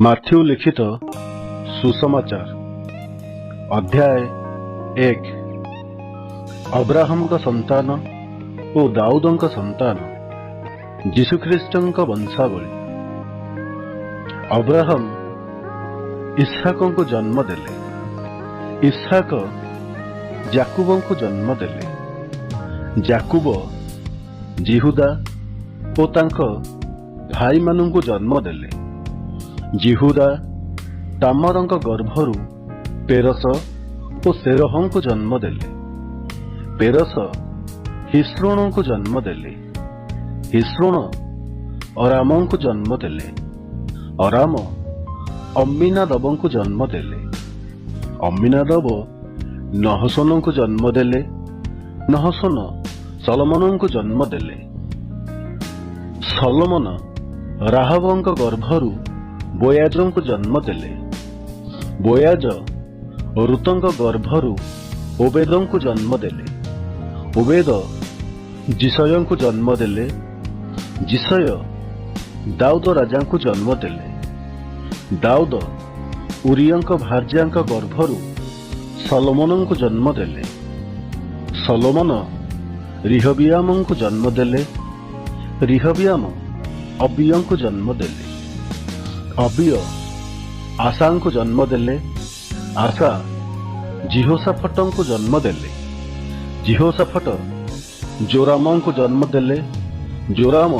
Matthew ଲିଖିତ ସୁସମାଚାର ଅଧ୍ୟାୟ 1। ଅବ୍ରାହମଙ୍କ ସନ୍ତାନ ଓ ଦାଉଦଙ୍କ ସନ୍ତାନ ଯୀଶୁଖ୍ରୀଷ୍ଟଙ୍କ ବଂଶାବଳୀ। ଅବ୍ରାହମ ଇସ୍ହାକଙ୍କୁ ଜନ୍ମ ଦେଲେ। ଇସ୍ହାକ ଯାକୁବଙ୍କୁ ଜନ୍ମ ଦେଲେ। ଯାକୁବ ଜିହୁଦା ଓ ତାଙ୍କ ଭାଇମାନଙ୍କୁ ଜନ୍ମ ଦେଲେ। ଜିହୁଦା ତାମରଙ୍କ ଗର୍ଭରୁ ପେରସ ଓ ସେରହଙ୍କୁ ଜନ୍ମ ଦେଲେ। ପେରସ ହିସ୍ରୋଣଙ୍କୁ ଜନ୍ମ ଦେଲେ। ହିସ୍ରୋଣ ଅରାମଙ୍କୁ ଜନ୍ମ ଦେଲେ। ଅରାମ ଅମ୍ମିନାଦବଙ୍କୁ ଜନ୍ମ ଦେଲେ। ଅମ୍ମିନାଦବ ନହଶୋନଙ୍କୁ ଜନ୍ମ ଦେଲେ। ନହଶୋନ ସଲୋମନଙ୍କୁ ଜନ୍ମ ଦେଲେ। ସଲୋମନ ରାହବଙ୍କ ଗର୍ଭରୁ ବୋୟାଜଙ୍କୁ ଜନ୍ମ ଦେଲେ। ବୋୟାଜ ରୁତଙ୍କ ଗର୍ଭରୁ ଓବେଦଙ୍କୁ ଜନ୍ମ ଦେଲେ। ଓବେଦ ଜିସୟଙ୍କୁ ଜନ୍ମ ଦେଲେ। ଜିସୟ ଦାଉଦ ରାଜାଙ୍କୁ ଜନ୍ମ ଦେଲେ। ଦାଉଦ ଉରିୟଙ୍କ ଭାର୍ଯ୍ୟାଙ୍କ ଗର୍ଭରୁ ସଲୋମନଙ୍କୁ ଜନ୍ମ ଦେଲେ। ସଲୋମନ ରିହବିୟାମଙ୍କୁ ଜନ୍ମ ଦେଲେ। ରିହବିୟାମ ଅବିୟଙ୍କୁ ଜନ୍ମ ଦେଲେ। ଅବିୟ ଆଶାଙ୍କୁ ଜନ୍ମ ଦେଲେ। ଆଶା ଜିହୋଶାଫଟଙ୍କୁ ଜନ୍ମ ଦେଲେ। ଜିହୋଶାଫଟ ଜୋରାମଙ୍କୁ ଜନ୍ମ ଦେଲେ। ଜୋରାମ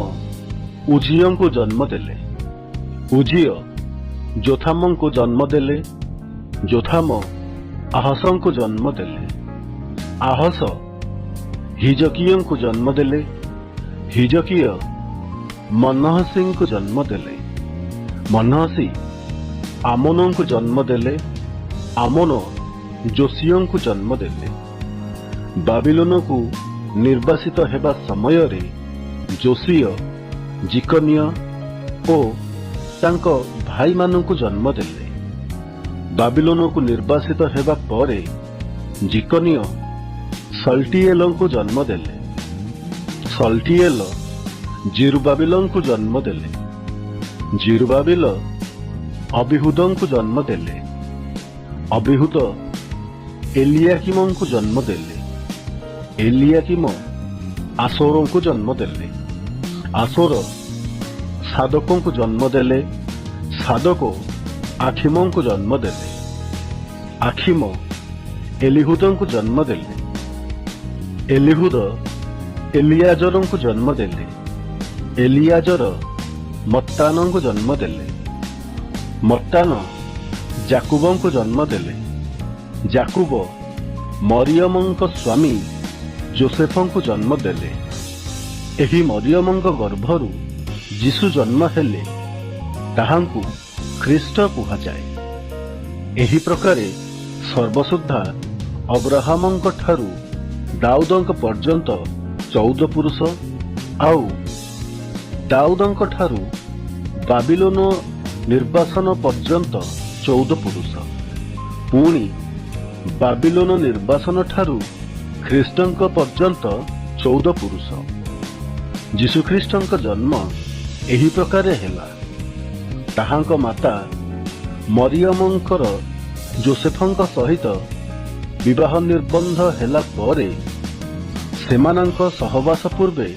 ଉଜିୟଙ୍କୁ ଜନ୍ମ ଦେଲେ। ଉଜିୟ ଯୋଥାମଙ୍କୁ ଜନ୍ମ ଦେଲେ। ଯୋଥାମ ଆହସଙ୍କୁ ଜନ୍ମ ଦେଲେ। ଆହସ ହିଜକିୟଙ୍କୁ ଜନ୍ମ ଦେଲେ। ହିଜକିୟ ମନହସିଙ୍କୁ ଜନ୍ମ ଦେଲେ। ମନହସି ଆମୋନଙ୍କୁ ଜନ୍ମ ଦେଲେ। ଆମୋନ ଯୋସିୟଙ୍କୁ ଜନ୍ମ ଦେଲେ। ବାବିଲୋନକୁ ନିର୍ବାସିତ ହେବା ସମୟରେ ଯୋସିୟ ଜିକନିୟ ଓ ତାଙ୍କ ଭାଇମାନଙ୍କୁ ଜନ୍ମ ଦେଲେ। ବାବିଲୋନକୁ ନିର୍ବାସିତ ହେବା ପରେ ଜିକନିୟ ସଲ୍ଟିଏଲଙ୍କୁ ଜନ୍ମ ଦେଲେ। ସଲ୍ଟିଏଲ ଜିରୁବାବିଲଙ୍କୁ ଜନ୍ମ ଦେଲେ। ଜିରୁବାବିଲ ଅବିହୁଦଙ୍କୁ ଜନ୍ମ ଦେଲେ। ଅବିହୁଦ ଏଲିଆକିମଙ୍କୁ ଜନ୍ମ ଦେଲେ। ଏଲିଆକିମ ଆସୋରଙ୍କୁ ଜନ୍ମ ଦେଲେ। ଆସୋର ସାଦୋକଙ୍କୁ ଜନ୍ମ ଦେଲେ। ସାଦୋକ ଆଖିମଙ୍କୁ ଜନ୍ମ ଦେଲେ। ଆଖିମ ଏଲିହୁଦଙ୍କୁ ଜନ୍ମ ଦେଲେ। ଏଲିହୁଦ ଏଲିଆଜରଙ୍କୁ ଜନ୍ମ ଦେଲେ। ଏଲିଆଜର ମତ୍ତାନଙ୍କୁ ଜନ୍ମ ଦେଲେ। ମତ୍ତାନ ଯାକୁବଙ୍କୁ ଜନ୍ମ ଦେଲେ। ଯାକୁବ ମରିୟମଙ୍କ ସ୍ୱାମୀ ଯୋସେଫଙ୍କୁ ଜନ୍ମ ଦେଲେ। ଏହି ମରିୟମଙ୍କ ଗର୍ଭରୁ ଯୀଶୁ ଜନ୍ମ ହେଲେ। ତାହାଙ୍କୁ ଖ୍ରୀଷ୍ଟ କୁହାଯାଏ। ଏହି ପ୍ରକାରେ ସର୍ବସୁଦ୍ଧା ଅବ୍ରାହମଙ୍କ ଠାରୁ ଦାଉଦଙ୍କ ପର୍ଯ୍ୟନ୍ତ 14 ପୁରୁଷ, ଆଉ ଦାଉଦଙ୍କ ଠାରୁ ବାବିଲୋନ ନିର୍ବାସନ ପର୍ଯ୍ୟନ୍ତ 14 ପୁରୁଷ, ପୁଣି ବାବିଲୋନ ନିର୍ବାସନ ଠାରୁ ଖ୍ରୀଷ୍ଟଙ୍କ ପର୍ଯ୍ୟନ୍ତ 14 ପୁରୁଷ। ଯୀଶୁଖ୍ରୀଷ୍ଟଙ୍କ ଜନ୍ମ ଏହି ପ୍ରକାରେ ହେଲା। ତାହାଙ୍କ ମାତା ମରିୟମଙ୍କର ଯୋସେଫଙ୍କ ସହିତ ବିବାହ ନିର୍ବନ୍ଧ ହେଲା ପରେ ସେମାନଙ୍କ ସହବାସ ପୂର୍ବେ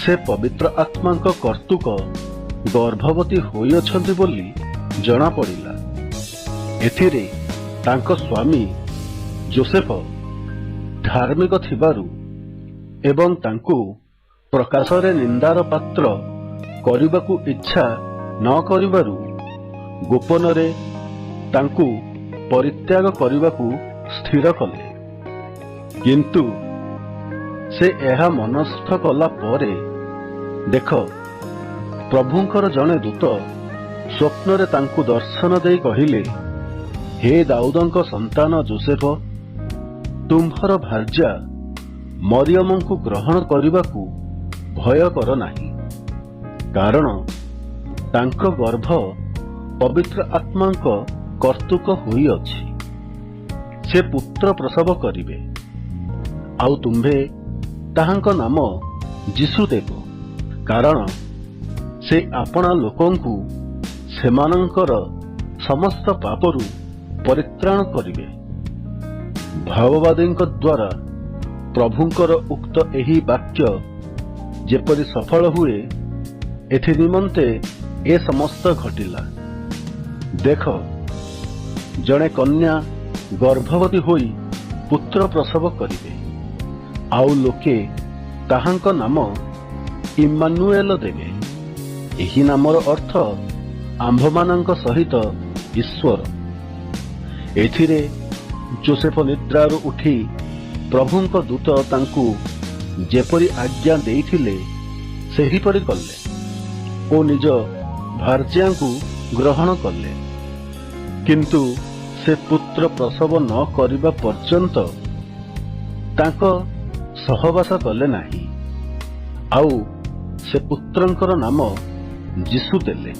ସେ ପବିତ୍ର ଆତ୍ମାଙ୍କ କର୍ତ୍ତୃକ ଗର୍ଭବତୀ ହୋଇଅଛନ୍ତି ବୋଲି ଜଣାପଡ଼ିଲା। ଏଥିରେ ତାଙ୍କ ସ୍ୱାମୀ ଯୋସେଫ ଧାର୍ମିକ ଥିବାରୁ ଏବଂ ତାଙ୍କୁ ପ୍ରକାଶରେ ନିନ୍ଦାର ପାତ୍ର କରିବାକୁ ଇଚ୍ଛା ନ କରିବାରୁ ଗୋପନରେ ତାଙ୍କୁ ପରିତ୍ୟାଗ କରିବାକୁ ସ୍ଥିର କଲେ। କିନ୍ତୁ ସେ ଏହା ମନସ୍ଥ କଲା ପରେ ଦେଖ, ପ୍ରଭୁଙ୍କର ଜଣେ ଦୂତ ସ୍ୱପ୍ନରେ ତାଙ୍କୁ ଦର୍ଶନ ଦେଇ କହିଲେ, ହେ ଦାଉଦଙ୍କ ସନ୍ତାନ ଯୋସେଫ, ତୁମ୍ଭର ଭାର୍ଯ୍ୟା ମରିୟମଙ୍କୁ ଗ୍ରହଣ କରିବାକୁ ଭୟ କର ନାହିଁ, କାରଣ ତାଙ୍କ ଗର୍ଭ ପବିତ୍ର ଆତ୍ମାଙ୍କ କର୍ତ୍ତୃକ ହୋଇଅଛି। ସେ ପୁତ୍ର ପ୍ରସବ କରିବେ, ଆଉ ତୁମ୍ଭେ ତାହାଙ୍କ ନାମ ଯୀଶୁ ଦେବ, କାରଣ ସେ ଆପଣା ଲୋକଙ୍କୁ ସେମାନଙ୍କର ସମସ୍ତ ପାପରୁ ପରିତ୍ରାଣ କରିବେ। ଭାବବାଦୀଙ୍କ ଦ୍ୱାରା ପ୍ରଭୁଙ୍କର ଉକ୍ତ ଏହି ବାକ୍ୟ ଯେପରି ସଫଳ ହୁଏ, ଏଥି ନିମନ୍ତେ ଏ ସମସ୍ତ ଘଟିଲା। ଦେଖ, ଜଣେ କନ୍ୟା ଗର୍ଭବତୀ ହୋଇ ପୁତ୍ର ପ୍ରସବ କରିବେ, ଆଉ ଲୋକେ ତାହାଙ୍କ ନାମ ଇମ୍ମାନୁଏଲ ଦେବେ। ଏହି ନାମର ଅର୍ଥ ଆମ୍ଭମାନଙ୍କ ସହିତ ଈଶ୍ୱର। ଏଥିରେ ଯୋସେଫ ନିଦ୍ରାରୁ ଉଠି ପ୍ରଭୁଙ୍କ ଦୂତ ତାଙ୍କୁ ଯେପରି ଆଜ୍ଞା ଦେଇଥିଲେ ସେହିପରି କଲେ ଓ ନିଜ ଭାର୍ଯ୍ୟାଙ୍କୁ ଗ୍ରହଣ କଲେ। କିନ୍ତୁ ସେ ପୁତ୍ର ପ୍ରସବ ନ କରିବା ପର୍ଯ୍ୟନ୍ତ ତାଙ୍କ ସହବାସ କଲେ ନାହିଁ, ଆଉ ସେ ପୁତ୍ରଙ୍କର ନାମ ଯୀଶୁ ଦେଲେ।